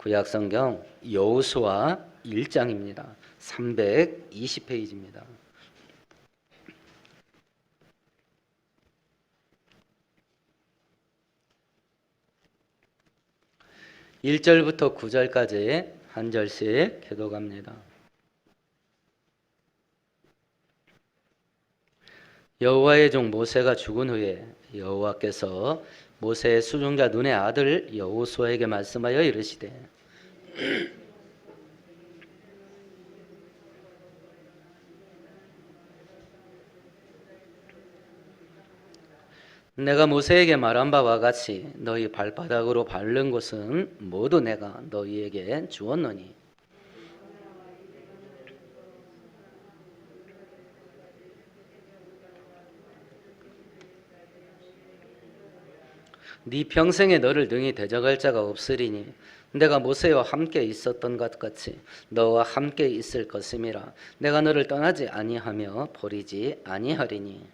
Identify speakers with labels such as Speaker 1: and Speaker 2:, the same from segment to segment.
Speaker 1: 구약성경 여호수아 1장입니다. 320페이지입니다. (1절부터) (9절까지) 한 절씩 교독합니다. 여호와의 종 모세가 죽은 후에 여호와께서 모세의 수종자 눈의 아들 여호수아에게 말씀하여 이르시되 내가 모세에게 말한 바와 같이 너희 발바닥으로 밟는 곳은 모두 내가 너희에게 주었노니 네 평생에 너를 능히 대적할 자가 없으리니 내가 모세와 함께 있었던 것 같이 너와 함께 있을 것임이라. 내가 너를 떠나지 아니하며 버리지 아니하리니.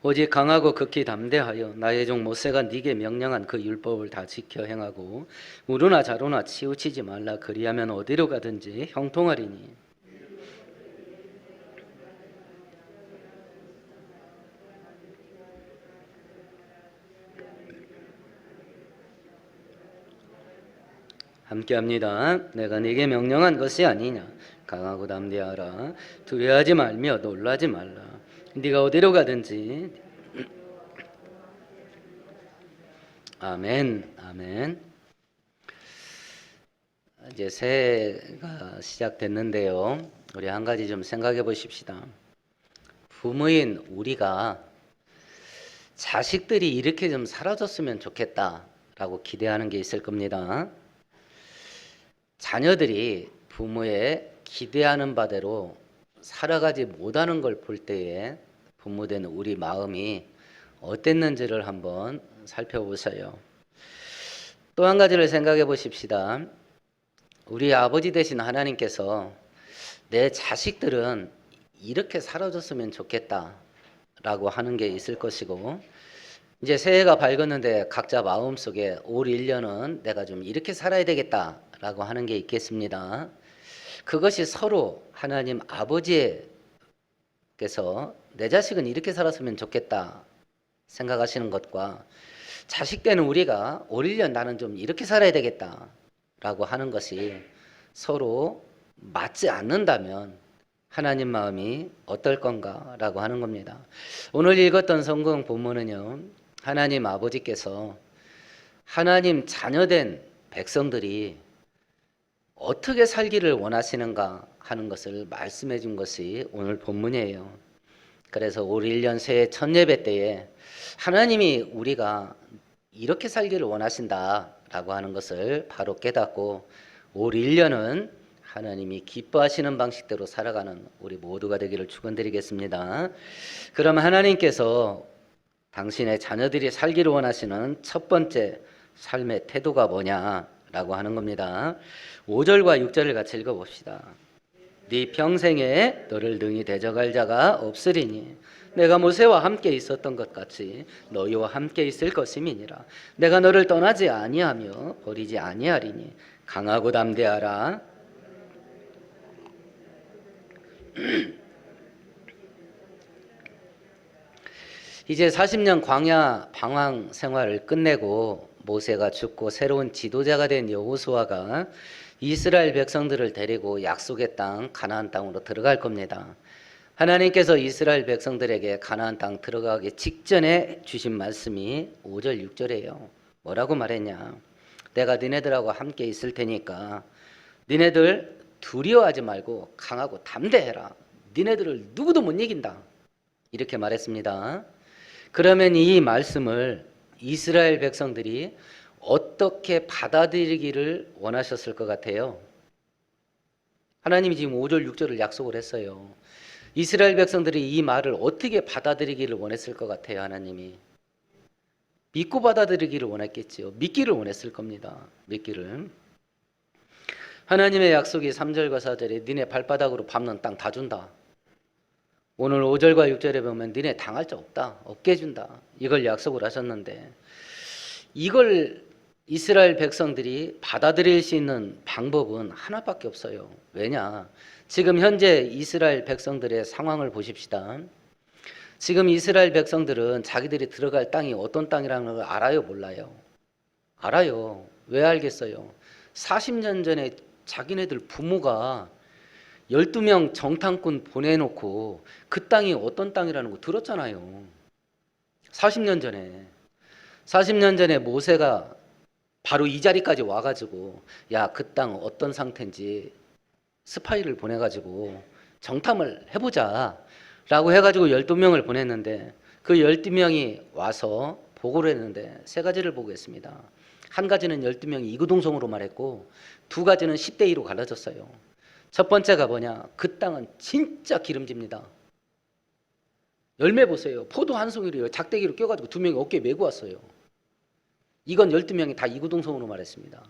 Speaker 1: 오직 강하고 극히 담대하여 나의 종 모세가 네게 명령한 그 율법을 다 지켜 행하고 우루나 자루나 치우치지 말라. 그리하면 어디로 가든지 형통하리니. 함께합니다. 내가 네게 명령한 것이 아니냐. 강하고 담대하라. 두려워하지 말며 놀라지 말라. 네가 어디로 가든지. 아멘. 아멘. 이제 새해가 시작됐는데요. 우리 한 가지 좀 생각해 보십시다. 부모인 우리가 자식들이 이렇게 좀 살아줬으면 좋겠다라고 기대하는 게 있을 겁니다. 자녀들이 부모의 기대하는 바대로 살아가지 못하는 걸 볼 때에 부모된 우리 마음이 어땠는지를 한번 살펴보세요. 또 한 가지를 생각해 보십시다. 우리 아버지 되신 하나님께서 내 자식들은 이렇게 살아줬으면 좋겠다라고 하는 게 있을 것이고, 이제 새해가 밝았는데 각자 마음속에 올 1년은 내가 좀 이렇게 살아야 되겠다라고 하는 게 있겠습니다. 그것이 서로 하나님 아버지께서 내 자식은 이렇게 살았으면 좋겠다 생각하시는 것과 자식 되는 우리가 올 1년 나는 좀 이렇게 살아야 되겠다라고 하는 것이 서로 맞지 않는다면 하나님 마음이 어떨 건가라고 하는 겁니다. 오늘 읽었던 성경 본문은요, 하나님 아버지께서 하나님 자녀된 백성들이 어떻게 살기를 원하시는가 하는 것을 말씀해 준 것이 오늘 본문이에요. 그래서 올 1년 새해 첫 예배 때에 하나님이 우리가 이렇게 살기를 원하신다라고 하는 것을 바로 깨닫고 올 1년은 하나님이 기뻐하시는 방식대로 살아가는 우리 모두가 되기를 축원드리겠습니다. 그럼 하나님께서 당신의 자녀들이 살기를 원하시는 첫 번째 삶의 태도가 뭐냐라고 하는 겁니다. 5절과 6절을 같이 읽어봅시다. 네 평생에 너를 능히 대적할 자가 없으리니 내가 모세와 함께 있었던 것 같이 너희와 함께 있을 것임이니라. 내가 너를 떠나지 아니하며 버리지 아니하리니 강하고 담대하라. 이제 40년 광야 방황 생활을 끝내고 모세가 죽고 새로운 지도자가 된 여호수아가 이스라엘 백성들을 데리고 약속의 땅 가나안 땅으로 들어갈 겁니다. 하나님께서 이스라엘 백성들에게 가나안 땅 들어가기 직전에 주신 말씀이 5절 6절이에요. 뭐라고 말했냐? 내가 니네들하고 함께 있을 테니까 니네들 두려워하지 말고 강하고 담대해라. 니네들을 누구도 못 이긴다. 이렇게 말했습니다. 그러면 이 말씀을 이스라엘 백성들이 어떻게 받아들이기를 원하셨을 것 같아요? 하나님이 지금 5절 6절을 약속을 했어요. 이스라엘 백성들이 이 말을 어떻게 받아들이기를 원했을 것 같아요? 하나님이 믿고 받아들이기를 원했겠지요. 믿기를 원했을 겁니다. 믿기를. 하나님의 약속이 3절과 4절에 니네 발바닥으로 밟는 땅 다 준다. 오늘 5절과 6절에 보면 너네 당할 자 없다. 없게 해준다. 이걸 약속을 하셨는데 이걸 이스라엘 백성들이 받아들일 수 있는 방법은 하나밖에 없어요. 왜냐? 지금 현재 이스라엘 백성들의 상황을 보십시다. 지금 이스라엘 백성들은 자기들이 들어갈 땅이 어떤 땅이라는 걸 알아요, 몰라요? 알아요. 왜 알겠어요? 40년 전에 자기네들 부모가 12명 정탐꾼 보내놓고 그 땅이 어떤 땅이라는 거 들었잖아요. 40년 전에. 40년 전에 모세가 바로 이 자리까지 와가지고 야, 그 땅 어떤 상태인지 스파이를 보내가지고 정탐을 해보자 라고 해가지고 12명을 보냈는데 그 12명이 와서 보고를 했는데 세 가지를 보고했습니다. 한 가지는 12명이 이구동성으로 말했고 두 가지는 10대 2로 갈라졌어요. 첫 번째가 뭐냐? 그 땅은 진짜 기름집니다. 열매 보세요. 포도 한 송이를 작대기로 껴가지고 두 명이 어깨에 메고 왔어요. 이건 12명이 다 이구동성으로 말했습니다.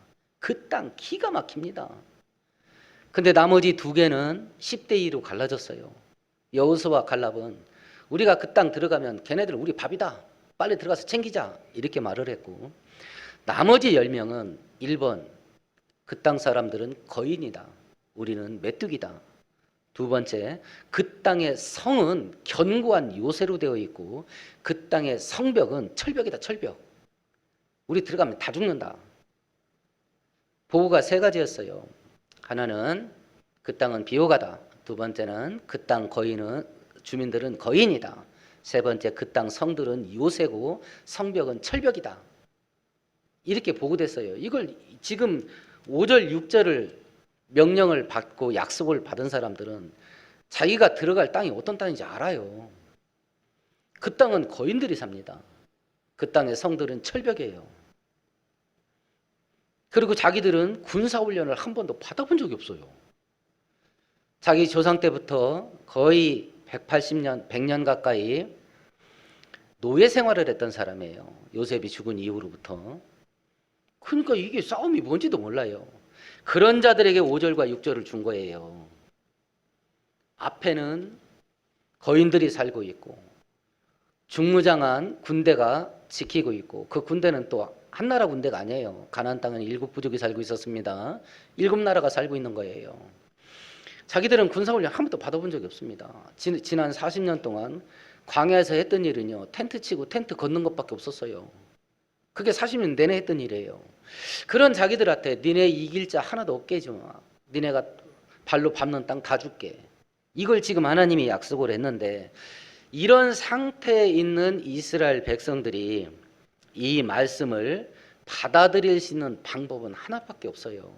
Speaker 1: 그 땅 기가 막힙니다. 근데 나머지 두 개는 10대 2로 갈라졌어요. 여호수아와 갈렙은 우리가 그 땅 들어가면 걔네들 우리 밥이다. 빨리 들어가서 챙기자. 이렇게 말을 했고 나머지 10명은 1번 그 땅 사람들은 거인이다. 우리는 메뚜기다. 두 번째, 그 땅의 성은 견고한 요새로 되어 있고 그 땅의 성벽은 철벽이다. 철벽. 우리 들어가면 다 죽는다. 보고가 세 가지였어요. 하나는 그 땅은 비호가다. 두 번째는 그 땅 거인은 주민들은 거인이다. 세 번째, 그 땅 성들은 요새고 성벽은 철벽이다. 이렇게 보고됐어요. 이걸 지금 5절 6절을 명령을 받고 약속을 받은 사람들은 자기가 들어갈 땅이 어떤 땅인지 알아요. 그 땅은 거인들이 삽니다. 그 땅의 성들은 철벽이에요. 그리고 자기들은 군사훈련을 한 번도 받아본 적이 없어요. 자기 조상 때부터 거의 180년, 100년 가까이 노예 생활을 했던 사람이에요. 요셉이 죽은 이후로부터. 그러니까 이게 싸움이 뭔지도 몰라요. 그런 자들에게 5절과 6절을 준 거예요. 앞에는 거인들이 살고 있고 중무장한 군대가 지키고 있고 그 군대는 또 한나라 군대가 아니에요. 가나안 땅은 7부족이 살고 있었습니다. 7나라가 살고 있는 거예요. 자기들은 군사훈련 한 번도 받아본 적이 없습니다. 지난 40년 동안 광야에서 했던 일은요, 텐트 치고 텐트 걷는 것밖에 없었어요. 그게 40년 내내 했던 일이에요. 그런 자기들한테 니네 이길 자 하나도 없게 해주마. 니네가 발로 밟는 땅 다 줄게. 이걸 지금 하나님이 약속을 했는데 이런 상태에 있는 이스라엘 백성들이 이 말씀을 받아들일 수 있는 방법은 하나밖에 없어요.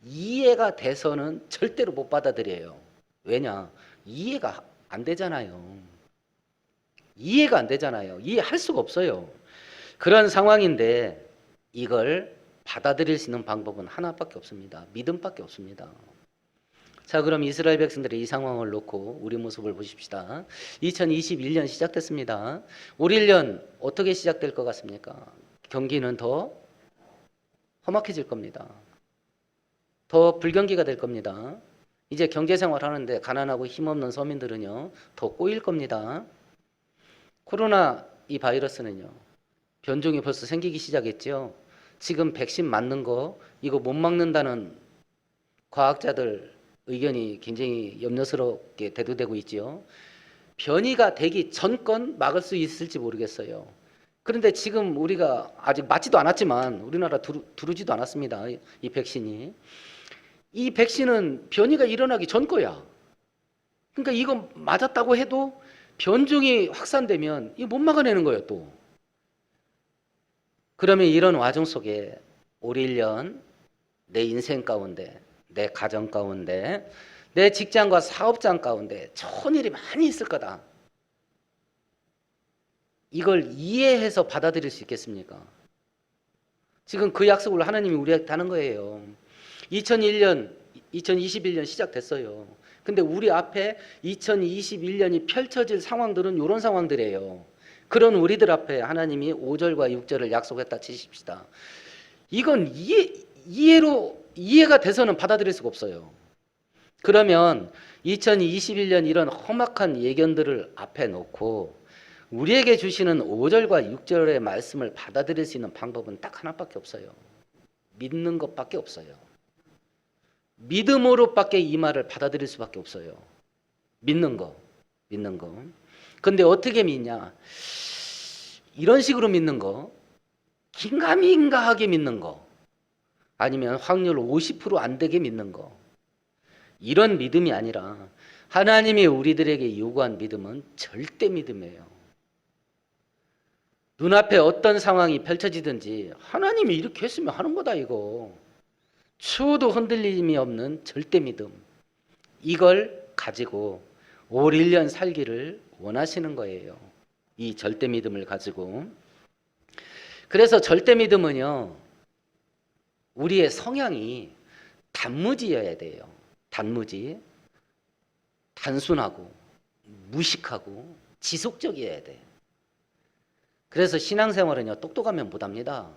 Speaker 1: 이해가 돼서는 절대로 못 받아들여요. 왜냐? 이해가 안 되잖아요. 이해가 안 되잖아요. 이해할 수가 없어요. 그런 상황인데 이걸 받아들일 수 있는 방법은 하나밖에 없습니다. 믿음밖에 없습니다. 자, 그럼 이스라엘 백성들의 이 상황을 놓고 우리 모습을 보십시다. 2021년 시작됐습니다. 올 1년 어떻게 시작될 것 같습니까? 경기는 더 험악해질 겁니다. 더 불경기가 될 겁니다. 이제 경제생활 하는데 가난하고 힘없는 서민들은요, 더 꼬일 겁니다. 코로나 이 바이러스는요, 변종이 벌써 생기기 시작했죠. 지금 백신 맞는 거 이거 못 막는다는 과학자들 의견이 굉장히 염려스럽게 대두되고 있죠. 변이가 되기 전건 막을 수 있을지 모르겠어요. 그런데 지금 우리가 아직 맞지도 않았지만 우리나라 들어오지도 않았습니다. 이 백신이. 이 백신은 변이가 일어나기 전 거야. 그러니까 이거 맞았다고 해도 변종이 확산되면 이거 못 막아내는 거예요, 또. 그러면 이런 와중 속에 올 1년 내 인생 가운데, 내 가정 가운데, 내 직장과 사업장 가운데 좋은 일이 많이 있을 거다. 이걸 이해해서 받아들일 수 있겠습니까? 지금 그 약속을 하나님이 우리한테 하는 거예요. 2021년 시작됐어요. 근데 우리 앞에 2021년이 펼쳐질 상황들은 이런 상황들이에요. 그런 우리들 앞에 하나님이 5절과 6절을 약속했다 치십시다. 이건 이해가 돼서는 받아들일 수가 없어요. 그러면 2021년 이런 험악한 예견들을 앞에 놓고 우리에게 주시는 5절과 6절의 말씀을 받아들일 수 있는 방법은 딱 하나밖에 없어요. 믿는 것밖에 없어요. 믿음으로밖에 이 말을 받아들일 수밖에 없어요. 믿는 거. 근데 어떻게 믿냐? 이런 식으로 믿는 거, 긴가민가하게 믿는 거, 아니면 확률 50%안 되게 믿는 거, 이런 믿음이 아니라 하나님이 우리들에게 요구한 믿음은 절대 믿음이에요. 눈앞에 어떤 상황이 펼쳐지든지 하나님이 이렇게 했으면 하는 거다 이거. 추호도 흔들림이 없는 절대 믿음. 이걸 가지고 올 1년 살기를 원하시는 거예요. 이 절대 믿음을 가지고. 그래서 절대 믿음은요, 우리의 성향이 단무지여야 돼요. 단무지. 단순하고 무식하고 지속적이어야 돼. 그래서 신앙생활은요, 똑똑하면 못합니다.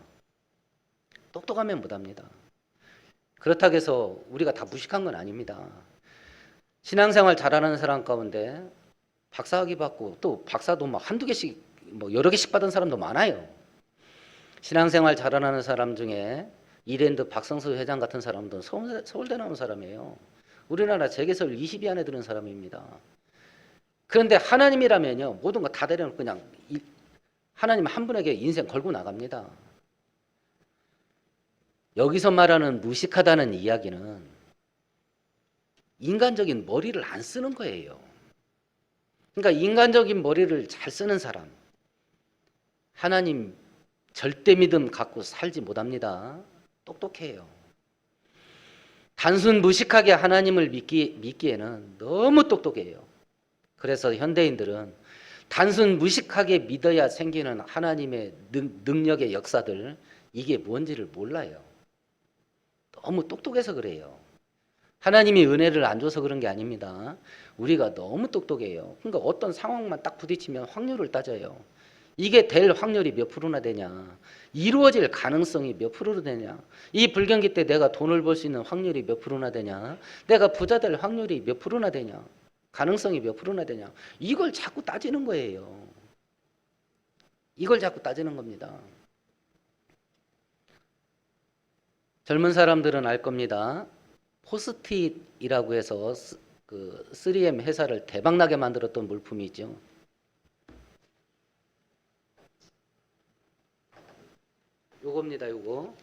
Speaker 1: 똑똑하면 못합니다. 그렇다고 해서 우리가 다 무식한 건 아닙니다. 신앙생활 잘하는 사람 가운데 박사학위 받고 또 박사도 막 한두 개씩 여러 개씩 받은 사람도 많아요. 신앙생활 잘하는 사람 중에 이랜드 박성수 회장 같은 사람도 서울대 나온 사람이에요. 우리나라 재계설 20위 안에 드는 사람입니다. 그런데 하나님이라면요, 모든 거 다 내려놓고 그냥 하나님 한 분에게 인생 걸고 나갑니다. 여기서 말하는 무식하다는 이야기는 인간적인 머리를 안 쓰는 거예요. 그러니까 인간적인 머리를 잘 쓰는 사람, 하나님 절대 믿음 갖고 살지 못합니다. 똑똑해요. 단순 무식하게 하나님을 믿기에는 너무 똑똑해요. 그래서 현대인들은 단순 무식하게 믿어야 생기는 하나님의 능력의 역사들, 이게 뭔지를 몰라요. 너무 똑똑해서 그래요. 하나님이 은혜를 안 줘서 그런 게 아닙니다. 우리가 너무 똑똑해요. 그러니까 어떤 상황만 딱 부딪히면 확률을 따져요. 이게 될 확률이 몇 프로나 되냐, 이루어질 가능성이 몇 프로나 되냐, 이 불경기 때 내가 돈을 벌 수 있는 확률이 몇 프로나 되냐, 내가 부자 될 확률이 몇 프로나 되냐, 가능성이 몇 프로나 되냐, 이걸 자꾸 따지는 거예요. 이걸 자꾸 따지는 겁니다. 젊은 사람들은 알 겁니다. 포스트잇이라고 해서 그 3M 회사를 대박나게 만들었던 물품이 있죠. 요겁니다. 요거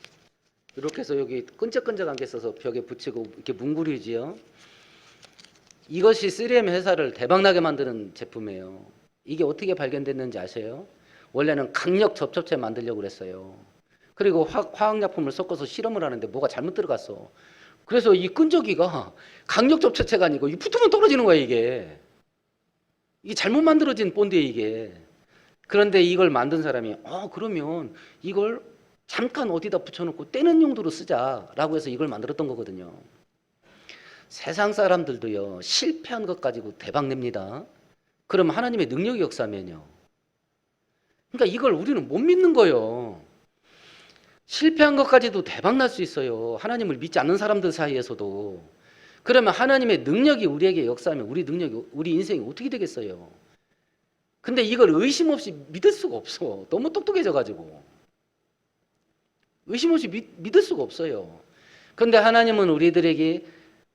Speaker 1: 이렇게 해서 여기 끈적끈적한 게 있어서 벽에 붙이고 이렇게 뭉그리지요. 이것이 3M 회사를 대박나게 만드는 제품이에요. 이게 어떻게 발견됐는지 아세요? 원래는 강력 접촉체 만들려고 그랬어요. 그리고 화학약품을 섞어서 실험을 하는데 뭐가 잘못 들어갔어. 그래서 이 끈적이가 강력 접촉체가 아니고 이 붙으면 떨어지는 거야. 이게 잘못 만들어진 본드예요 이게. 그런데 이걸 만든 사람이 그러면 이걸 잠깐 어디다 붙여놓고 떼는 용도로 쓰자라고 해서 이걸 만들었던 거거든요. 세상 사람들도요, 실패한 것 가지고 대박 냅니다. 그럼 하나님의 능력이 역사면요. 그러니까 이걸 우리는 못 믿는 거예요. 실패한 것까지도 대박 날 수 있어요. 하나님을 믿지 않는 사람들 사이에서도. 그러면 하나님의 능력이 우리에게 역사하면 우리 인생이 어떻게 되겠어요? 근데 이걸 의심 없이 믿을 수가 없어. 너무 똑똑해져 가지고. 의심 없이 믿을 수가 없어요. 그런데 하나님은 우리들에게,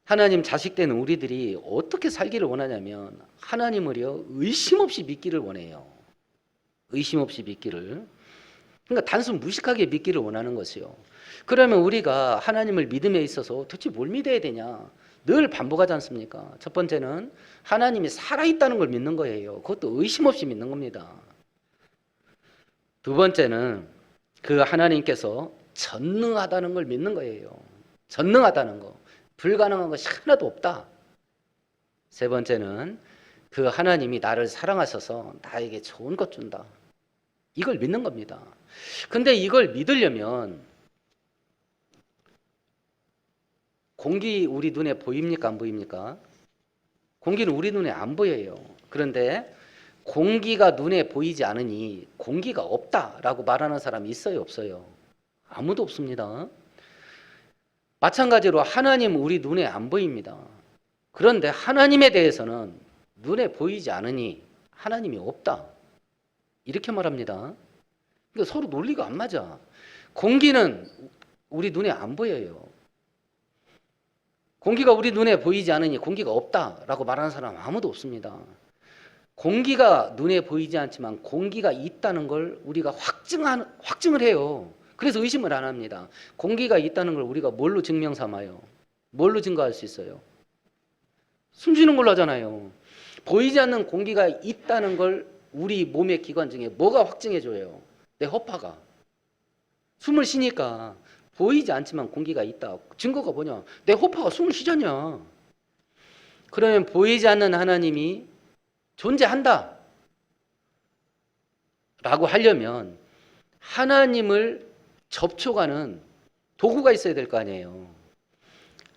Speaker 1: 하나님 자식 된 우리들이 어떻게 살기를 원하냐면 하나님을요, 의심 없이 믿기를 원해요. 의심 없이 믿기를. 그러니까 단순 무식하게 믿기를 원하는 것이요. 그러면 우리가 하나님을 믿음에 있어서 도대체 뭘 믿어야 되냐? 늘 반복하지 않습니까? 첫 번째는 하나님이 살아있다는 걸 믿는 거예요. 그것도 의심 없이 믿는 겁니다. 두 번째는 그 하나님께서 전능하다는 걸 믿는 거예요. 전능하다는 거. 불가능한 것이 하나도 없다. 세 번째는 그 하나님이 나를 사랑하셔서 나에게 좋은 것 준다. 이걸 믿는 겁니다. 근데 이걸 믿으려면 공기 우리 눈에 보입니까? 안 보입니까? 공기는 우리 눈에 안 보여요. 그런데 공기가 눈에 보이지 않으니 공기가 없다라고 말하는 사람이 있어요? 없어요? 아무도 없습니다. 마찬가지로 하나님 우리 눈에 안 보입니다. 그런데 하나님에 대해서는 눈에 보이지 않으니 하나님이 없다. 이렇게 말합니다. 그러니까 서로 논리가 안 맞아. 공기는 우리 눈에 안 보여요. 공기가 우리 눈에 보이지 않으니 공기가 없다라고 말하는 사람 아무도 없습니다. 공기가 눈에 보이지 않지만 공기가 있다는 걸 우리가 확증을 해요. 그래서 의심을 안 합니다. 공기가 있다는 걸 우리가 뭘로 증명 삼아요? 뭘로 증거할 수 있어요? 숨쉬는 걸로 하잖아요. 보이지 않는 공기가 있다는 걸 우리 몸의 기관 중에 뭐가 확증해 줘요? 내 허파가. 숨을 쉬니까 보이지 않지만 공기가 있다. 증거가 뭐냐? 내 허파가 숨을 쉬잖냐. 그러면 보이지 않는 하나님이 존재한다 라고 하려면 하나님을 접촉하는 도구가 있어야 될 거 아니에요.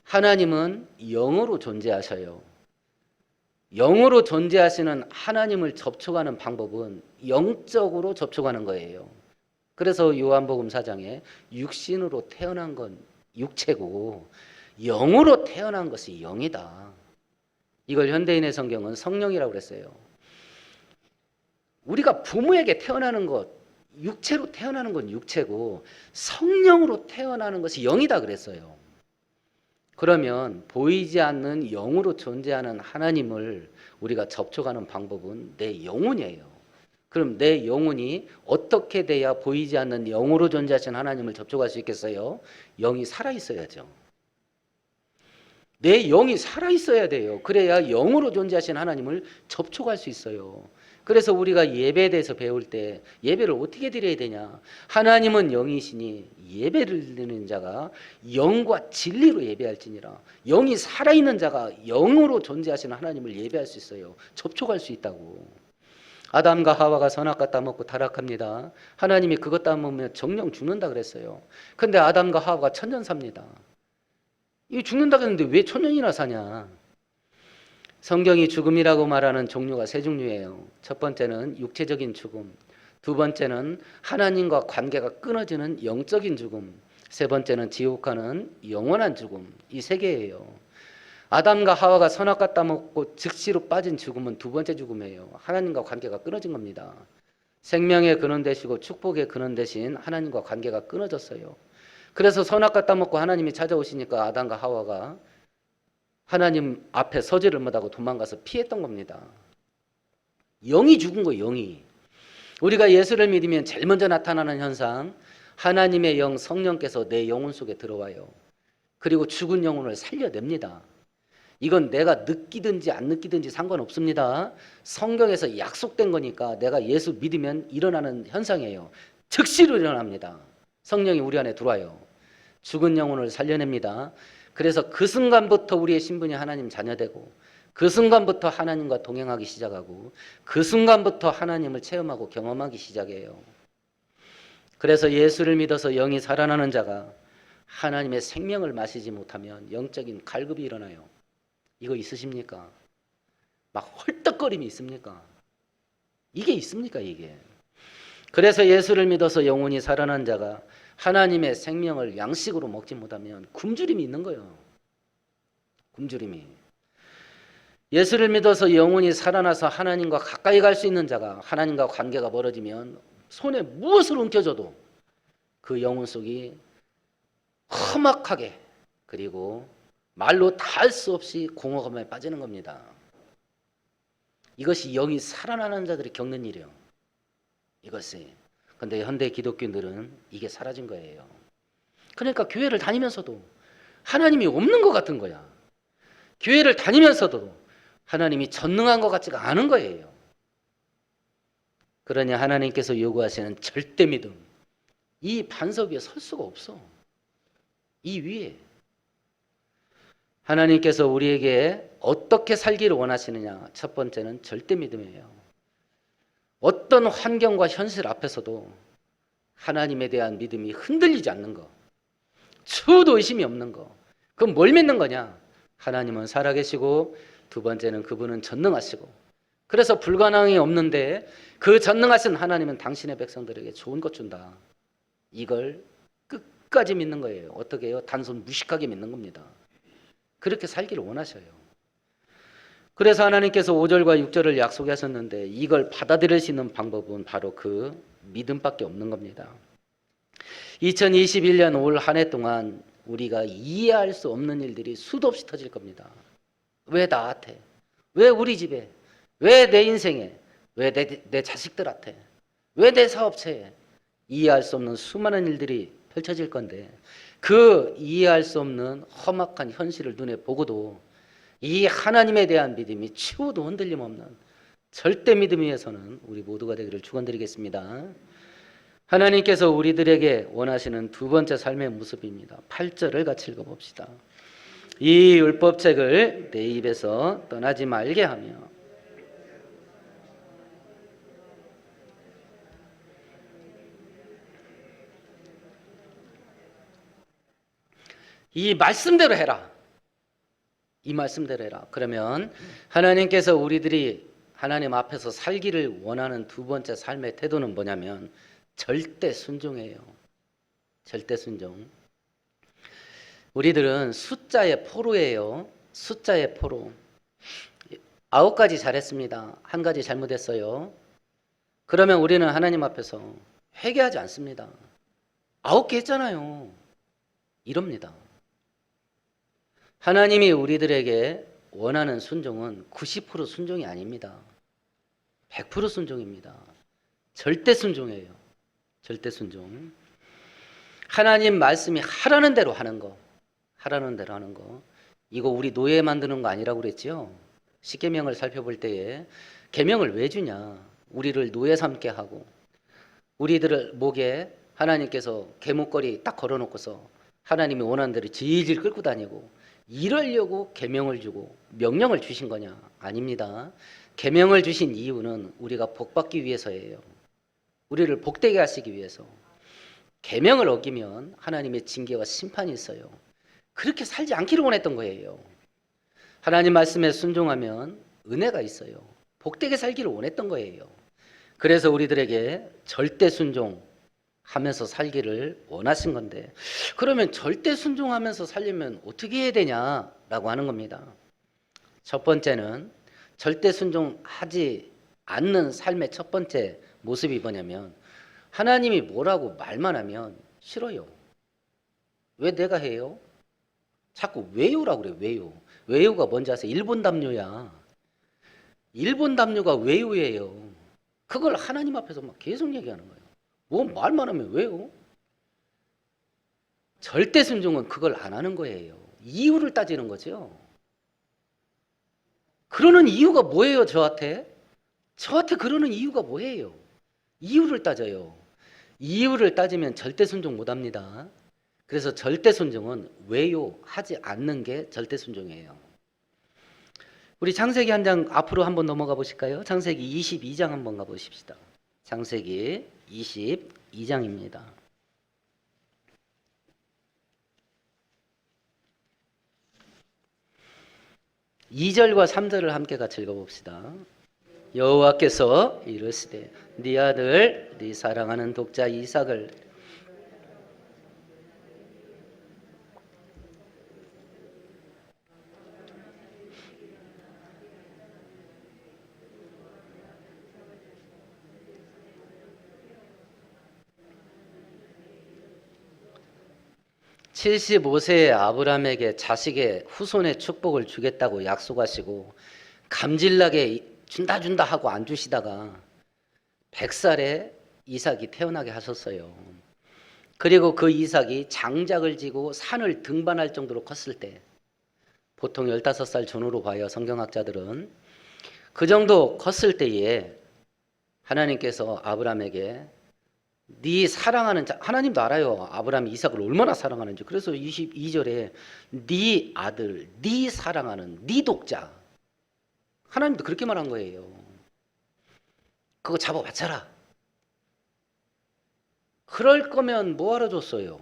Speaker 1: 하나님은 영으로 존재하셔요. 영으로 존재하시는 하나님을 접촉하는 방법은 영적으로 접촉하는 거예요. 그래서 요한복음 4장에 육신으로 태어난 건 육체고 영으로 태어난 것이 영이다. 이걸 현대인의 성경은 성령이라고 그랬어요. 우리가 부모에게 태어나는 것, 육체로 태어나는 건 육체고 성령으로 태어나는 것이 영이다 그랬어요. 그러면 보이지 않는 영으로 존재하는 하나님을 우리가 접촉하는 방법은 내 영혼이에요. 그럼 내 영혼이 어떻게 돼야 보이지 않는 영으로 존재하신 하나님을 접촉할 수 있겠어요? 영이 살아있어야죠. 내 영이 살아있어야 돼요. 그래야 영으로 존재하신 하나님을 접촉할 수 있어요. 그래서 우리가 예배에 대해서 배울 때 예배를 어떻게 드려야 되냐? 하나님은 영이시니 예배를 드리는 자가 영과 진리로 예배할지니라. 영이 살아있는 자가 영으로 존재하시는 하나님을 예배할 수 있어요. 접촉할 수 있다고. 아담과 하와가 선악과 따먹고 타락합니다. 하나님이 그것 따먹으면 정령 죽는다 그랬어요. 근데 아담과 하와가 천년 삽니다. 이 죽는다 그랬는데 왜 천년이나 사냐? 성경이 죽음이라고 말하는 종류가 세 종류예요. 첫 번째는 육체적인 죽음, 두 번째는 하나님과 관계가 끊어지는 영적인 죽음, 세 번째는 지옥 가는 영원한 죽음. 이 세 개예요. 아담과 하와가 선악과 따먹고 즉시로 빠진 죽음은 두 번째 죽음이에요. 하나님과 관계가 끊어진 겁니다. 생명의 근원 되시고 축복의 근원 되신 하나님과 관계가 끊어졌어요. 그래서 선악과 따먹고 하나님이 찾아오시니까 아담과 하와가 하나님 앞에 서지를 못하고 도망가서 피했던 겁니다. 영이 죽은 거예요. 영이. 우리가 예수를 믿으면 제일 먼저 나타나는 현상, 하나님의 영 성령께서 내 영혼 속에 들어와요. 그리고 죽은 영혼을 살려냅니다. 이건 내가 느끼든지 안 느끼든지 상관없습니다. 성경에서 약속된 거니까 내가 예수 믿으면 일어나는 현상이에요. 즉시로 일어납니다. 성령이 우리 안에 들어와요. 죽은 영혼을 살려냅니다. 그래서 그 순간부터 우리의 신분이 하나님 자녀되고 그 순간부터 하나님과 동행하기 시작하고 그 순간부터 하나님을 체험하고 경험하기 시작해요. 그래서 예수를 믿어서 영이 살아나는 자가 하나님의 생명을 마시지 못하면 영적인 갈급이 일어나요. 이거 있으십니까? 막 헐떡거림이 있습니까? 이게 있습니까 이게? 그래서 예수를 믿어서 영혼이 살아난 자가 하나님의 생명을 양식으로 먹지 못하면 굶주림이 있는 거예요. 굶주림이. 예수를 믿어서 영혼이 살아나서 하나님과 가까이 갈 수 있는 자가 하나님과 관계가 멀어지면 손에 무엇을 움켜줘도 그 영혼 속이 험악하게 그리고 말로 다 할 수 없이 공허감에 빠지는 겁니다. 이것이 영이 살아나는 자들이 겪는 일이에요. 이것이. 근데 현대 기독교인들은 이게 사라진 거예요. 그러니까 교회를 다니면서도 하나님이 없는 것 같은 거야. 교회를 다니면서도 하나님이 전능한 것 같지가 않은 거예요. 그러니 하나님께서 요구하시는 절대 믿음, 이 반석 위에 설 수가 없어. 이 위에. 하나님께서 우리에게 어떻게 살기를 원하시느냐. 첫 번째는 절대 믿음이에요. 어떤 환경과 현실 앞에서도 하나님에 대한 믿음이 흔들리지 않는 거, 추후도 의심이 없는 거. 그럼 뭘 믿는 거냐? 하나님은 살아계시고 두 번째는 그분은 전능하시고 그래서 불가능이 없는데 그 전능하신 하나님은 당신의 백성들에게 좋은 것 준다. 이걸 끝까지 믿는 거예요. 어떻게 해요? 단순 무식하게 믿는 겁니다. 그렇게 살기를 원하셔요. 그래서 하나님께서 5절과 6절을 약속하셨는데 이걸 받아들일 수 있는 방법은 바로 그 믿음밖에 없는 겁니다. 2021년 올 한 해 동안 우리가 이해할 수 없는 일들이 수도 없이 터질 겁니다. 왜 나한테? 왜 우리 집에? 왜 내 인생에? 왜 내 자식들한테? 왜 내 사업체에? 이해할 수 없는 수많은 일들이 펼쳐질 건데 그 이해할 수 없는 험악한 현실을 눈에 보고도 이 하나님에 대한 믿음이 치우도 흔들림 없는 절대 믿음 위에서는 우리 모두가 되기를 축원드리겠습니다. 하나님께서 우리들에게 원하시는 두 번째 삶의 모습입니다. 8절을 같이 읽어봅시다. 이 율법책을 내 입에서 떠나지 말게 하며 이 말씀대로 해라. 이 말씀대로 해라. 그러면 하나님께서 우리들이 하나님 앞에서 살기를 원하는 두 번째 삶의 태도는 뭐냐면 절대 순종이에요. 절대 순종. 우리들은 숫자의 포로예요. 숫자의 포로. 9가지 잘했습니다. 한 가지 잘못했어요. 그러면 우리는 하나님 앞에서 회개하지 않습니다. 9개 했잖아요. 이럽니다. 하나님이 우리들에게 원하는 순종은 90% 순종이 아닙니다. 100% 순종입니다. 절대 순종이에요. 절대 순종. 하나님 말씀이 하라는 대로 하는 거. 하라는 대로 하는 거. 이거 우리 노예 만드는 거 아니라고 그랬죠? 십계명을 살펴볼 때에 계명을 왜 주냐? 우리를 노예 삼게 하고 우리들을 목에 하나님께서 계목걸이 딱 걸어놓고서 하나님이 원하는 대로 질질 끌고 다니고 이러려고 계명을 주고 명령을 주신 거냐? 아닙니다. 계명을 주신 이유는 우리가 복받기 위해서예요. 우리를 복되게 하시기 위해서. 계명을 어기면 하나님의 징계와 심판이 있어요. 그렇게 살지 않기를 원했던 거예요. 하나님 말씀에 순종하면 은혜가 있어요. 복되게 살기를 원했던 거예요. 그래서 우리들에게 절대 순종하면서 살기를 원하신 건데 그러면 절대 순종하면서 살려면 어떻게 해야 되냐라고 하는 겁니다. 첫 번째는 절대 순종하지 않는 삶의 첫 번째 모습이 뭐냐면 하나님이 뭐라고 말만 하면 싫어요. 왜 내가 해요? 자꾸 왜요라고 그래요. 왜요. 왜요가 뭔지 아세요? 일본 담요야. 일본 담요가 왜요예요. 그걸 하나님 앞에서 막 계속 얘기하는 거예요. 뭐 말만 하면 왜요? 절대 순종은 그걸 안 하는 거예요. 이유를 따지는 거죠. 그러는 이유가 뭐예요, 저한테? 저한테 그러는 이유가 뭐예요? 이유를 따져요. 이유를 따지면 절대 순종 못 합니다. 그래서 절대 순종은 왜요? 하지 않는 게 절대 순종이에요. 우리 창세기 한 장 앞으로 한번 넘어가 보실까요? 창세기 22장 한번 가보십시다. 창세기 22장입니다. 2절과 3절을 함께 같이 읽어봅시다. 여호와께서 이르시되 네 아들 네 사랑하는 독자 이삭을 75세의 아브라함에게 자식의 후손의 축복을 주겠다고 약속하시고 감질나게 준다 하고 안 주시다가 100살에 이삭이 태어나게 하셨어요. 그리고 그 이삭이 장작을 지고 산을 등반할 정도로 컸을 때 보통 15살 전후로 봐요. 성경학자들은. 그 정도 컸을 때에 하나님께서 아브라함에게 네 사랑하는 자, 하나님도 알아요. 아브라함이 이삭을 얼마나 사랑하는지. 그래서 22절에 네 아들, 네 사랑하는 네 독자. 하나님도 그렇게 말한 거예요. 그거 잡아 바쳐라. 그럴 거면 뭐하러 줬어요?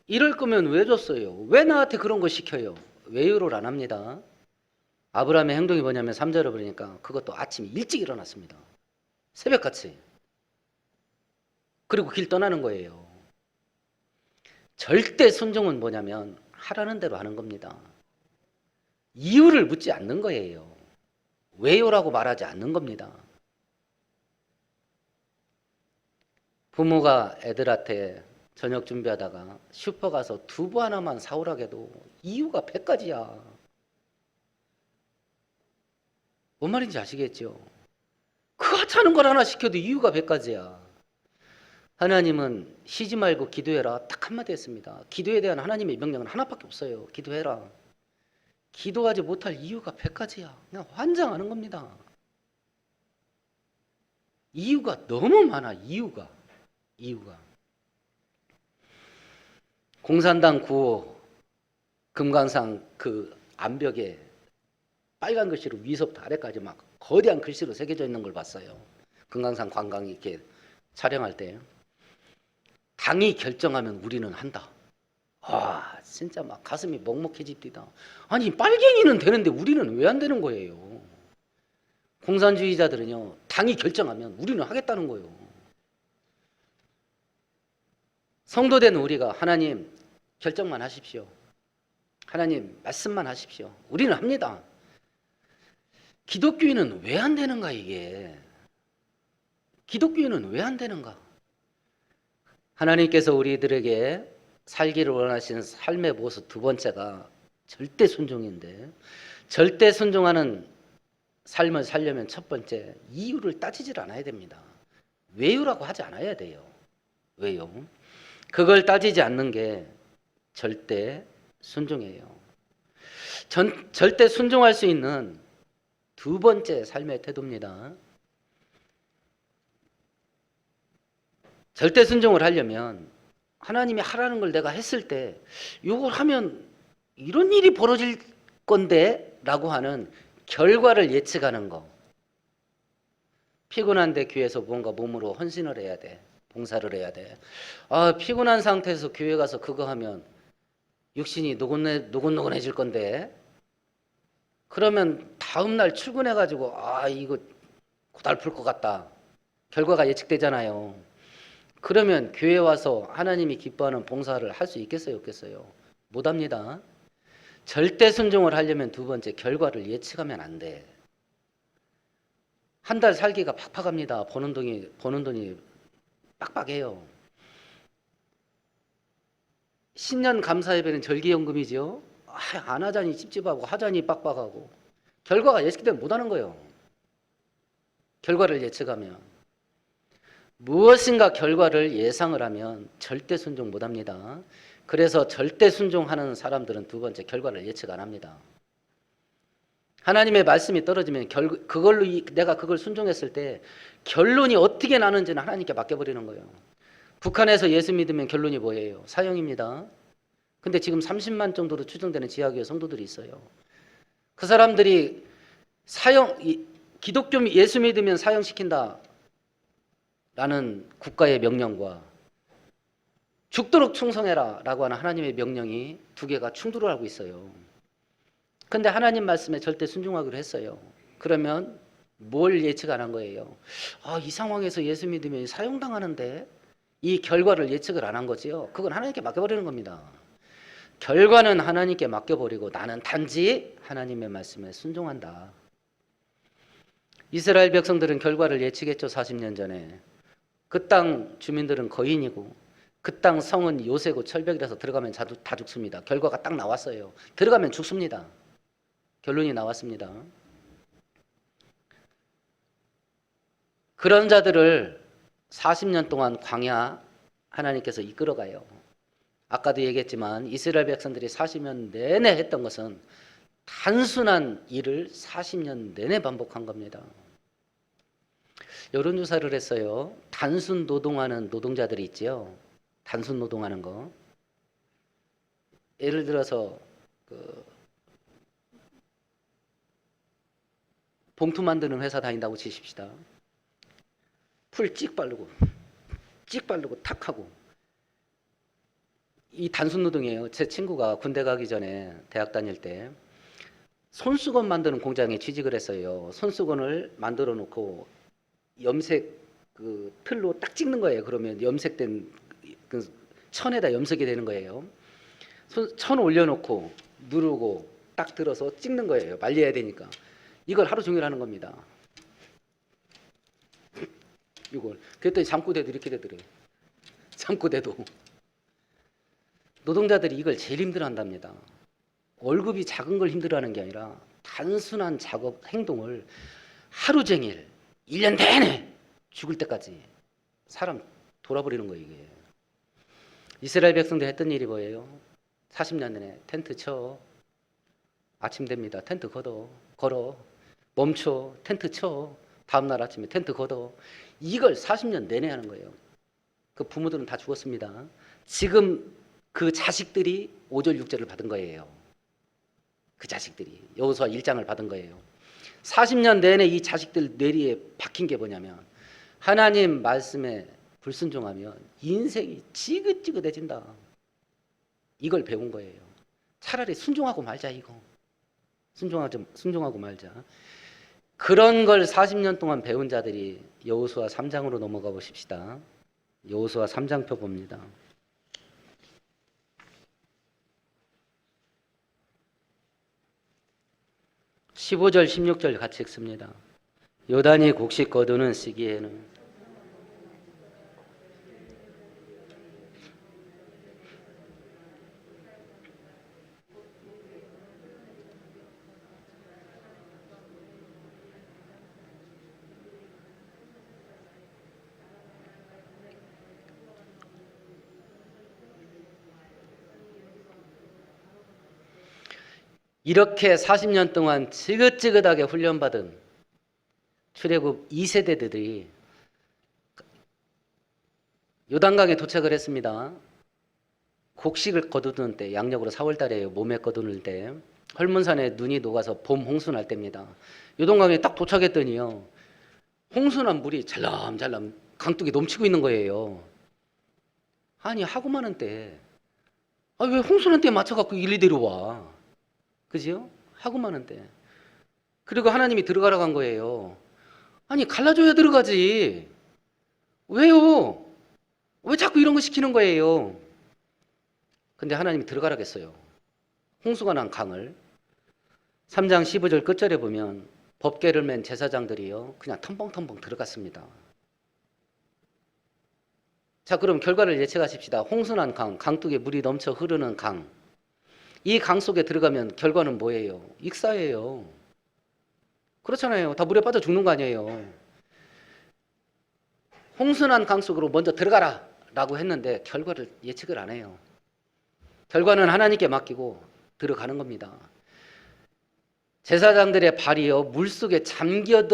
Speaker 1: 이럴 거면 왜 줬어요? 왜 나한테 그런 거 시켜요? 외유를 안 합니다. 아브라함의 행동이 뭐냐면 3절을 보니까 그것도 아침 일찍 일어났습니다. 새벽같이. 그리고 길 떠나는 거예요. 절대 순종은 뭐냐면 하라는 대로 하는 겁니다. 이유를 묻지 않는 거예요. 왜요라고 말하지 않는 겁니다. 부모가 애들한테 저녁 준비하다가 슈퍼 가서 두부 하나만 사오라고 해도 이유가 100가지야. 뭔 말인지 아시겠죠? 그 하찮은 걸 하나 시켜도 이유가 100가지야. 하나님은 쉬지 말고 기도해라 딱 한마디 했습니다. 기도에 대한 하나님의 명령은 하나밖에 없어요. 기도해라. 기도하지 못할 이유가 100가지야. 그냥 환장하는 겁니다. 이유가 너무 많아. 이유가. 공산당 구호 금강산 그 암벽에 빨간 글씨로 위서부터 아래까지 막 거대한 글씨로 새겨져 있는 걸 봤어요. 금강산 관광 이렇게 촬영할 때. 당이 결정하면 우리는 한다. 아, 진짜 막 가슴이 먹먹해집니다. 아니, 빨갱이는 되는데 우리는 왜 안 되는 거예요? 공산주의자들은요, 당이 결정하면 우리는 하겠다는 거예요. 성도된 우리가 하나님 결정만 하십시오. 하나님 말씀만 하십시오. 우리는 합니다. 기독교인은 왜 안 되는가 이게? 기독교인은 왜 안 되는가? 하나님께서 우리들에게 살기를 원하시는 삶의 모습 두 번째가 절대 순종인데, 절대 순종하는 삶을 살려면 첫 번째, 이유를 따지질 않아야 됩니다. 왜요라고 하지 않아야 돼요. 왜요? 그걸 따지지 않는 게 절대 순종이에요. 절대 순종할 수 있는 두 번째 삶의 태도입니다. 절대 순종을 하려면 하나님이 하라는 걸 내가 했을 때 이걸 하면 이런 일이 벌어질 건데 라고 하는 결과를 예측하는 거. 피곤한데 교회에서 뭔가 몸으로 헌신을 해야 돼. 봉사를 해야 돼. 아, 피곤한 상태에서 교회 가서 그거 하면 육신이 노곤노곤해질 건데, 그러면 다음날 출근해가지고 아, 이거 고달플 것 같다. 결과가 예측되잖아요. 그러면 교회 와서 하나님이 기뻐하는 봉사를 할 수 있겠어요, 없겠어요? 못합니다. 절대 순종을 하려면 두 번째, 결과를 예측하면 안 돼. 한 달 살기가 팍팍합니다. 버는 돈이 빡빡해요. 신년 감사예배는 절기연금이죠. 안 하자니 찝찝하고 하자니 빡빡하고 결과가 예측되면 못하는 거예요. 결과를 예측하면. 무엇인가 결과를 예상을 하면 절대 순종 못합니다. 그래서 절대 순종하는 사람들은 두 번째, 결과를 예측 안 합니다. 하나님의 말씀이 떨어지면 그걸로 내가 그걸 순종했을 때 결론이 어떻게 나는지는 하나님께 맡겨버리는 거예요. 북한에서 예수 믿으면 결론이 뭐예요? 사형입니다. 근데 지금 30만 정도로 추정되는 지하교회 성도들이 있어요. 그 사람들이 기독교 예수 믿으면 사형시킨다 라는 국가의 명령과 죽도록 충성해라 라고 하는 하나님의 명령이 두 개가 충돌을 하고 있어요. 근데 하나님 말씀에 절대 순종하기로 했어요. 그러면 뭘 예측 안 한 거예요? 아, 이 상황에서 예수 믿으면 사형당하는데, 이 결과를 예측을 안 한 거지요. 그건 하나님께 맡겨버리는 겁니다. 결과는 하나님께 맡겨버리고 나는 단지 하나님의 말씀에 순종한다. 이스라엘 백성들은 결과를 예측했죠. 40년 전에. 그 땅 주민들은 거인이고 그 땅 성은 요새고 철벽이라서 들어가면 다 죽습니다. 결과가 딱 나왔어요. 들어가면 죽습니다. 결론이 나왔습니다. 그런 자들을 40년 동안 광야 하나님께서 이끌어가요. 아까도 얘기했지만 이스라엘 백성들이 40년 내내 했던 것은 단순한 일을 40년 내내 반복한 겁니다. 여론조사를 했어요. 단순 노동하는 노동자들이 있죠. 단순 노동하는 거. 예를 들어서 봉투 만드는 회사 다닌다고 치십시다. 풀 찍 바르고 탁 하고. 이 단순 노동이에요. 제 친구가 군대 가기 전에 대학 다닐 때 손수건 만드는 공장에 취직을 했어요. 손수건을 만들어 놓고 염색 틀로 딱 찍는 거예요. 그러면 염색된 천에다 염색이 되는 거예요. 천 올려놓고 누르고 딱 들어서 찍는 거예요. 말려야 되니까. 이걸 하루 종일 하는 겁니다. 이걸. 그랬더니 잠꼬대도 이렇게 되더래요. 잠꼬대도. 노동자들이 이걸 제일 힘들어한답니다. 월급이 작은 걸 힘들어하는 게 아니라 단순한 작업 행동을 하루 종일 1년 내내 죽을 때까지 사람 돌아버리는 거예요. 이게. 이스라엘 백성들 했던 일이 뭐예요? 40년 내내 텐트 쳐. 아침 됩니다. 텐트 걸어. 멈춰. 텐트 쳐. 다음날 아침에 텐트 걷어. 이걸 40년 내내 하는 거예요. 그 부모들은 다 죽었습니다. 지금 그 자식들이 5절 6절을 받은 거예요. 그 자식들이 여호수아 1장을 받은 거예요. 40년 내내 이 자식들 뇌리에 박힌 게 뭐냐면 하나님 말씀에 불순종하면 인생이 지긋지긋해진다. 이걸 배운 거예요. 차라리 순종하고 말자 이거. 순종하고 말자. 그런 걸 40년 동안 배운 자들이 여호수아 3장으로 넘어가 보십시다. 여호수아 3장표 봅니다. 15절 16절 같이 읽습니다. 요단이 곡식 거두는 시기에는 이렇게 40년 동안 지긋지긋하게 훈련받은 출애굽 2세대들이 요단강에 도착을 했습니다. 곡식을 거두는 때, 양력으로 4월달이에요. 몸에 거두는 때 헐문산에 눈이 녹아서 봄 홍수날 때입니다. 요단강에 딱 도착했더니요, 홍수난 물이 잘람잘람 강둑이 넘치고 있는 거예요. 아니 하고 많은 때, 왜 홍수난 때에 맞춰갖고 이리대로 와? 그지요? 하고 많은데. 그리고 하나님이 들어가라고 한 거예요. 아니 갈라줘야 들어가지. 왜요? 왜 자꾸 이런 거 시키는 거예요? 근데 하나님이 들어가라고 했어요. 홍수가 난 강을. 3장 15절 끝절에 보면 법궤를 맨 제사장들이요 그냥 텀벙텀벙 들어갔습니다. 자, 그럼 결과를 예측하십시다. 홍수난 강, 강둑에 물이 넘쳐 흐르는 강. 이 강 속에 들어가면 결과는 뭐예요? 익사예요. 그렇잖아요. 다 물에 빠져 죽는 거 아니에요. 홍수난 강 속으로 먼저 들어가라 라고 했는데 결과를 예측을 안 해요. 결과는 하나님께 맡기고 들어가는 겁니다. 제사장들의 발이요 물속에 잠겨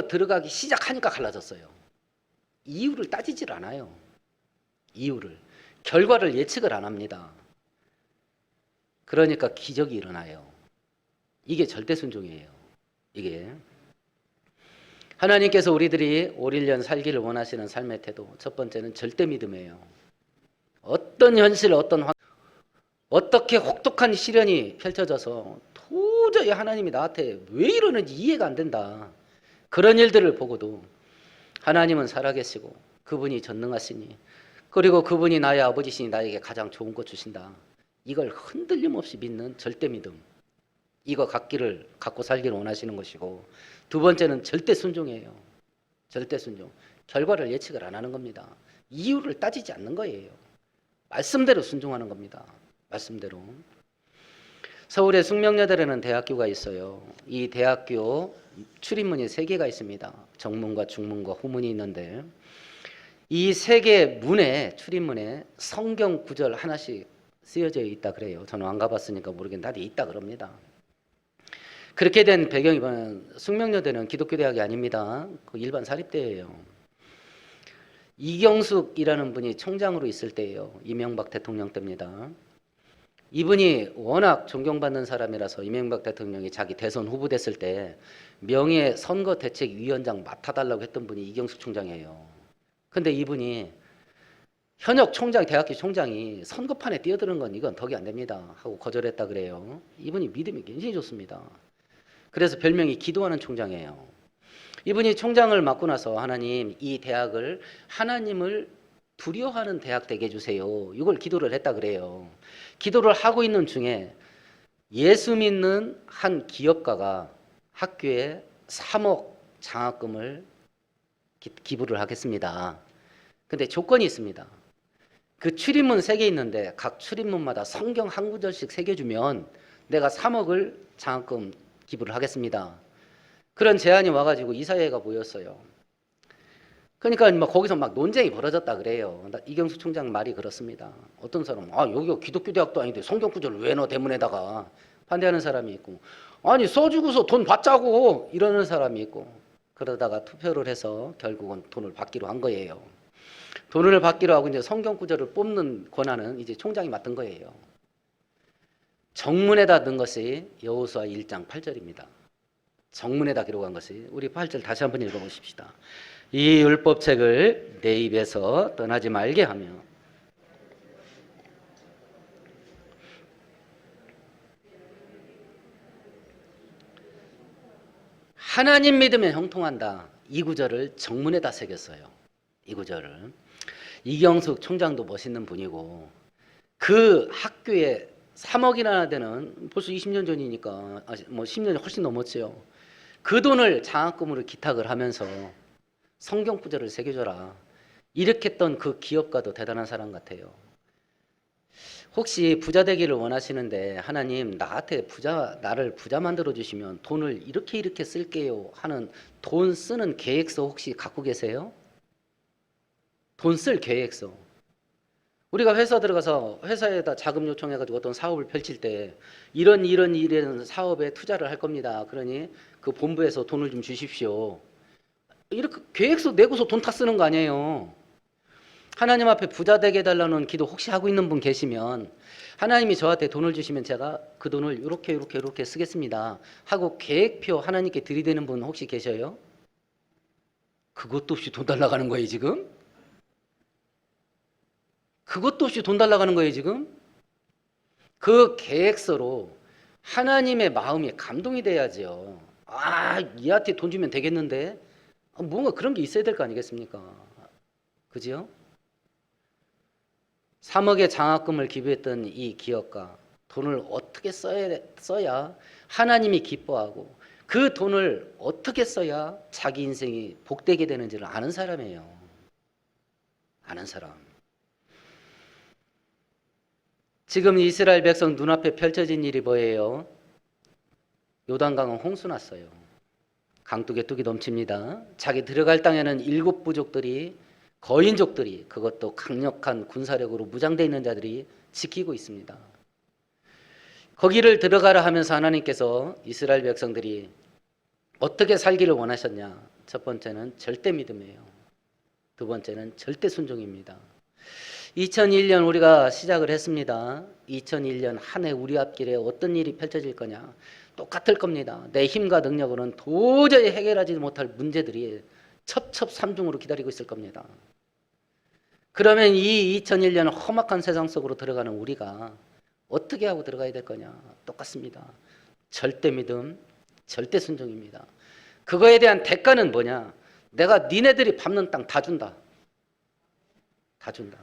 Speaker 1: 들어가기 시작하니까 갈라졌어요. 이유를 따지질 않아요. 이유를. 결과를 예측을 안 합니다. 그러니까 기적이 일어나요. 이게 절대 순종이에요. 이게 하나님께서 우리들이 5, 1년 살기를 원하시는 삶의 태도, 첫 번째는 절대 믿음이에요. 어떤 현실, 어떻게 혹독한 시련이 펼쳐져서 도저히 하나님이 나한테 왜 이러는지 이해가 안 된다. 그런 일들을 보고도 하나님은 살아계시고 그분이 전능하시니, 그리고 그분이 나의 아버지시니 나에게 가장 좋은 것 주신다. 이걸 흔들림 없이 믿는 절대 믿음. 이거 갖고 살기를 원하시는 것이고, 두 번째는 절대 순종이에요. 절대 순종. 결과를 예측을 안 하는 겁니다. 이유를 따지지 않는 거예요. 말씀대로 순종하는 겁니다. 말씀대로. 서울에 숙명여대라는 대학교가 있어요. 이 대학교 출입문이 3개가 있습니다. 정문과 중문과 후문이 있는데 이 3개 문에, 출입문에 성경 구절 하나씩 쓰여져 있다 그래요. 저는 안 가봤으니까 모르겠는데 다들 있다 그럽니다. 그렇게 된 배경이 뭐냐면 숙명여대는 기독교 대학이 아닙니다. 그 일반 사립대예요. 이경숙이라는 분이 총장으로 있을 때예요. 이명박 대통령 때입니다. 이분이 워낙 존경받는 사람이라서 이명박 대통령이 자기 대선 후보 됐을 때 명예선거대책위원장 맡아달라고 했던 분이 이경숙 총장이에요. 근데 이분이 현역 총장, 대학교 총장이 선거판에 뛰어드는 건 이건 덕이 안 됩니다 하고 거절했다 그래요. 이분이 믿음이 굉장히 좋습니다. 그래서 별명이 기도하는 총장이에요. 이분이 총장을 맡고 나서 하나님, 이 대학을 하나님을 두려워하는 대학 되게 해주세요. 이걸 기도를 했다 그래요. 기도를 하고 있는 중에 예수 믿는 한 기업가가 학교에 3억 장학금을 기부를 하겠습니다. 근데 조건이 있습니다. 그 출입문 3개 있는데 각 출입문마다 성경 한 구절씩 새겨주면 내가 3억을 장학금 기부를 하겠습니다. 그런 제안이 와가지고 이사회가 모였어요. 그러니까 막 거기서 막 논쟁이 벌어졌다 그래요. 이경수 총장 말이 그렇습니다. 어떤 사람은 여기가 기독교 대학도 아닌데 성경 구절을 왜 넣어 대문에다가, 반대하는 사람이 있고, 아니 써주고서 돈 받자고 이러는 사람이 있고, 그러다가 투표를 해서 결국은 돈을 받기로 한 거예요. 돈을 받기로 하고 이제 성경 구절을 뽑는 권한은 이제 총장이 맡은 거예요. 정문에다 넣은 것이 여호수아 1장 8절입니다. 정문에다 기록한 것이, 우리 8절 다시 한번 읽어보십시다. 이 율법책을 내 입에서 떠나지 말게 하며 하나님 믿으면 형통한다. 이 구절을 정문에다 새겼어요. 이 구절을. 이경숙 총장도 멋있는 분이고, 그 학교에 3억이나 되는, 벌써 20년 전이니까 뭐 10년이 훨씬 넘었죠. 그 돈을 장학금으로 기탁을 하면서 성경 구절을 새겨줘라 이렇게 했던 그 기업가도 대단한 사람 같아요. 혹시 부자 되기를 원하시는데 하나님 나를 부자 만들어 주시면 돈을 이렇게 쓸게요 하는 돈 쓰는 계획서 혹시 갖고 계세요? 돈 쓸 계획서. 우리가 회사 들어가서 회사에다 자금 요청해가지고 어떤 사업을 펼칠 때 이런 사업에 투자를 할 겁니다. 그러니 그 본부에서 돈을 좀 주십시오. 이렇게 계획서 내고서 돈 다 쓰는 거 아니에요. 하나님 앞에 부자 되게 해달라는 기도 혹시 하고 있는 분 계시면, 하나님이 저한테 돈을 주시면 제가 그 돈을 이렇게 쓰겠습니다 하고 계획표 하나님께 들이대는 분 혹시 계셔요? 그것도 없이 돈 달라고 하는 거예요 지금? 그것도 없이 돈 달라고 하는 거예요 지금? 그 계획서로 하나님의 마음이 감동이 돼야죠. 얘한테 돈 주면 되겠는데, 뭔가 그런 게 있어야 될 거 아니겠습니까? 그죠? 3억의 장학금을 기부했던 이 기업가, 돈을 어떻게 써야 하나님이 기뻐하고 그 돈을 어떻게 써야 자기 인생이 복되게 되는지를 아는 사람이에요. 아는 사람. 지금 이스라엘 백성 눈앞에 펼쳐진 일이 뭐예요? 요단강은 홍수 났어요. 강둑에 뚝이 넘칩니다. 자기 들어갈 땅에는 7 부족들이, 거인족들이, 그것도 강력한 군사력으로 무장되어 있는 자들이 지키고 있습니다. 거기를 들어가라 하면서 하나님께서 이스라엘 백성들이 어떻게 살기를 원하셨냐? 첫 번째는 절대 믿음이에요. 두 번째는 절대 순종입니다. 2001년 우리가 시작을 했습니다. 2001년 한 해 우리 앞길에 어떤 일이 펼쳐질 거냐? 똑같을 겁니다. 내 힘과 능력으로는 도저히 해결하지 못할 문제들이 첩첩산중으로 기다리고 있을 겁니다. 그러면 이 2001년 험악한 세상 속으로 들어가는 우리가 어떻게 하고 들어가야 될 거냐? 똑같습니다. 절대 믿음, 절대 순종입니다. 그거에 대한 대가는 뭐냐? 내가 니네들이 밟는 땅 다 준다. 다 준다.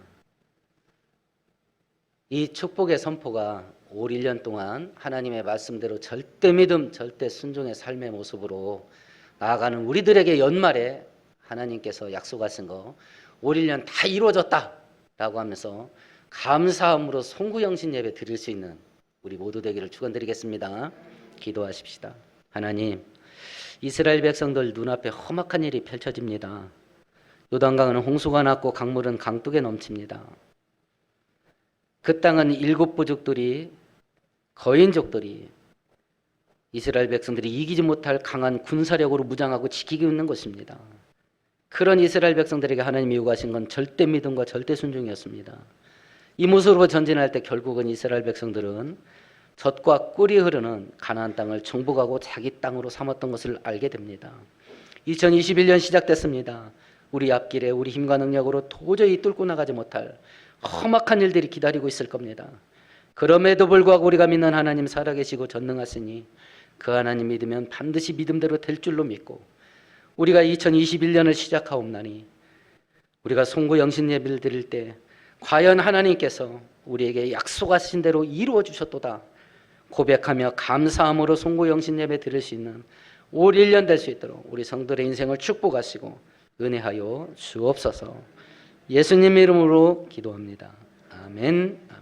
Speaker 1: 이 축복의 선포가 올 1년 동안 하나님의 말씀대로 절대 믿음, 절대 순종의 삶의 모습으로 나아가는 우리들에게 연말에 하나님께서 약속하신 거 올 1년 다 이루어졌다라고 하면서 감사함으로 송구영신 예배 드릴 수 있는 우리 모두 되기를 축원드리겠습니다. 기도하십시다. 하나님, 이스라엘 백성들 눈앞에 험악한 일이 펼쳐집니다. 요단강은 홍수가 났고 강물은 강둑에 넘칩니다. 그 땅은 7 부족들이, 거인족들이, 이스라엘 백성들이 이기지 못할 강한 군사력으로 무장하고 지키고 있는 것입니다. 그런 이스라엘 백성들에게 하나님이 요구하신 건 절대 믿음과 절대 순종이었습니다. 이 모습으로 전진할 때 결국은 이스라엘 백성들은 젖과 꿀이 흐르는 가나안 땅을 정복하고 자기 땅으로 삼았던 것을 알게 됩니다. 2021년 시작됐습니다. 우리 앞길에 우리 힘과 능력으로 도저히 뚫고 나가지 못할 험악한 일들이 기다리고 있을 겁니다. 그럼에도 불구하고 우리가 믿는 하나님 살아계시고 전능하시니 그 하나님 믿으면 반드시 믿음대로 될 줄로 믿고, 우리가 2021년을 시작하옵나니 우리가 송구 영신 예배를 드릴 때 과연 하나님께서 우리에게 약속하신 대로 이루어 주셨도다, 고백하며 감사함으로 송구 영신 예배 드릴 수 있는 올 1년 될 수 있도록 우리 성도들의 인생을 축복하시고 은혜하여 주옵소서. 예수님 이름으로 기도합니다. 아멘.